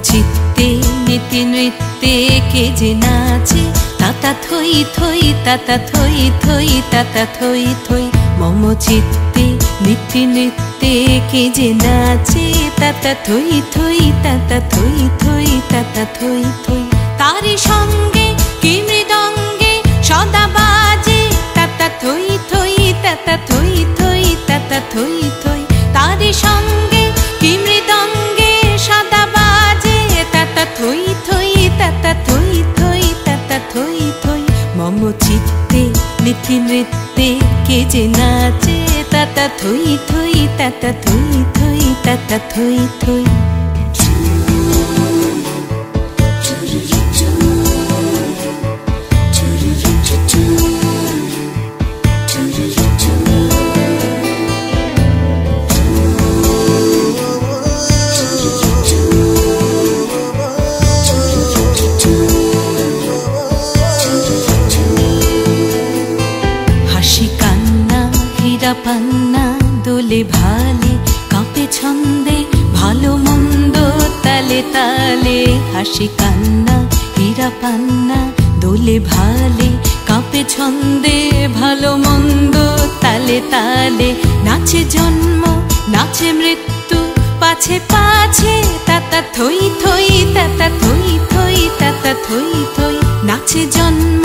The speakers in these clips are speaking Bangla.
চিত্তে নীতি নৃত্যে কে যে নাচে তাতা থই থই তাতা থই থই তাতা থই থই। মম চিত্তে নীতি নৃত্যে কে যে নাচে তাতা থই থই তাতা থই থই তাতা থই থই। তারি সঙ্গে কি মৃদঙ্গে সদা বাজে তাতা থই থই তাতা থই থই তাতা থই থই। তারি সঙ্গে কি মৃদঙ্গে সদা বাজে তাতা থই থই তাতা থই থই তাতা থই থই। মম চিত্তে নীতি নৃত্যে কে যে নাচে তাতা থই থই তাতা থই থই তাতা থই থই। পান্না দোলে ভালে কাঁপে ছন্দে ভালো মন্দ তালে তালে। হাসি কান্না হীরা পান্না দোলে ভালে কাঁপে ছন্দে ভালো মন্দ তালে তালে। নাচে জন্ম নাচে মৃত্যু পাছে পাছে তাতা থই থই তাতা থই থই তাতা থই থই। নাচে জন্ম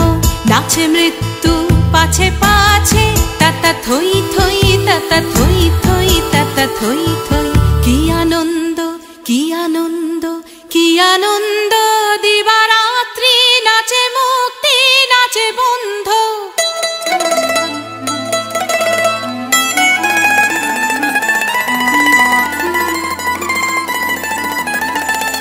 নাচে মৃত্যু পাছে পাছে তাতা থই থই তাতা থই থই তাতা থই থই। কি আনন্দ কি আনন্দ কি আনন্দ দিবারাত্রি নাচে মুক্তি নাচে বন্ধ।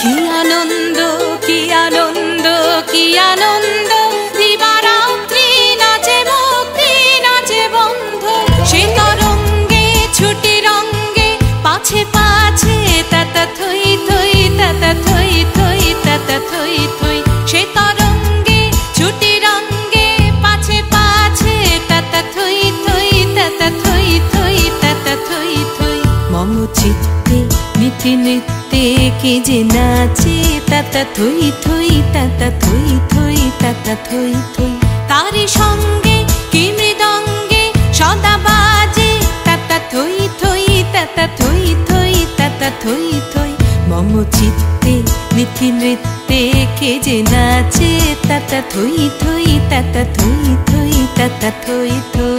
কি আনন্দ কি আনন্দ কি আনন্দ দিবারাত্রি নাচে মুক্তি নাচে বন্ধ। সে তরঙ্গে ছুটি রঙ্গে পাছে পাছে তাতা থই থই তাতা থই থই তাতা থই থই। সে তরঙ্গে ছুটি রঙ্গে পাছে পাছে তাতা থই থই তাতা থই থই তাতা থই থই। মম চিত্তে নীতি নৃত্যে কে যে নাচে তাতা থই থই তাতা থই থই তাতা থই থই। তারি সঙ্গে কি মৃদঙ্গে সদা বাজে তাতা থই থই তাতা থই থই তাতা থই থই। মম চিত্তে নীতি নৃত্যে কে যে নাচে তাতা থই থই তাতা থই থই তাতা থই থই।